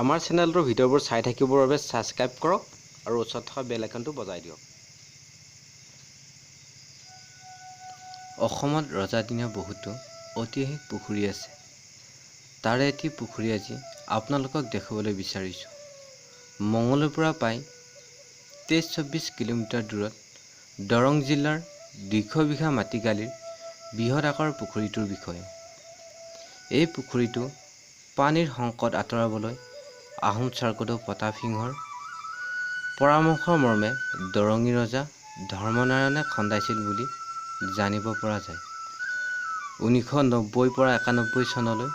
আমাৰ চেনেলটোৰ ভিডিঅ'বোৰ চাই থাকিবৰ বাবে ছাবস্ক্ৰাইব কৰক আৰু ওচৰত থকা বেল আইকনটো বজাই দিয়ক। অসমত ৰজাদিনীয়া বহুতো ঐতিহাসিক পুখুৰী আছে। তাৰে এটি পুখুৰী আজি আপোনালোকক দেখুৱাবলৈ বিচাৰিছোঁ। মঙলৰ পৰা প্ৰায় 23-24 কিলোমিটাৰ দূৰত দৰং জিলাৰ 200 বিঘা মাটিকালিৰ বৃহৎ আকাৰৰ পুখুৰীটোৰ বিষয়ে। এই পুখুৰীটো পানীৰ সংকট আঁতৰাবলৈ আহোম স্বৰ্গদেউ প্ৰতাপ সিংহৰ পৰামৰ্শ মৰ্মে দৰঙী ৰজা ধৰ্মনাৰায়ণে খন্দাইছিল বুলি জানিব পৰা যায়। 1990 পৰা 91 চনলৈ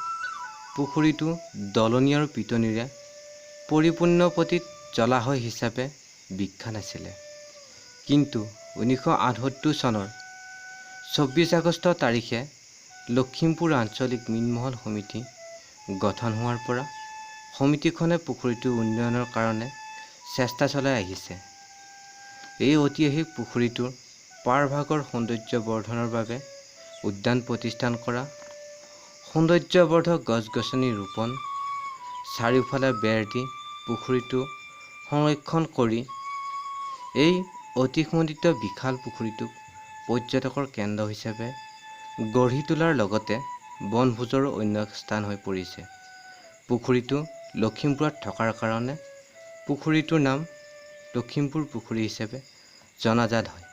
পুখুৰীটো দলনি আৰু পিটনিৰে পৰিপূৰ্ণ পতিত জলাশয় হিচাপে বিখ্যাত আছিলে। কিন্তু 1978 চনৰ 24 আগষ্ট তাৰিখে লখিমপুৰ আঞ্চলিক মীনমহল সমিতি গঠন হোৱাৰ পৰা সমিতিখনে পুখুৰীটোৰ উন্নয়নৰ কাৰণে চেষ্টা চলাই আহিছে। এই ঐতিহাসিক পুখুৰীটোৰ পাৰভাগৰ সৌন্দৰ্য বৰ্ধনৰ বাবে উদ্যান প্ৰতিষ্ঠান কৰা, সৌন্দৰ্যবৰ্ধক গছ-গছনি ৰোপণ, চাৰিওফালে বেৰ দি পুখুৰীটো সংৰক্ষণ কৰি এই অতিসুন্দৰ বিশাল পুখুৰীটোক পৰ্যটকৰ কেন্দ্ৰ হিচাপে গঢ়ি তোলাৰ লগতে বনভোজৰো অন্য স্থান হৈ পৰিছে। পুখুৰীটো লখিমপুৰত থকাৰ কাৰণে পুখুৰীটোৰ নাম লখিমপুৰ পুখুৰী হিচাপে জনাজাত হয়।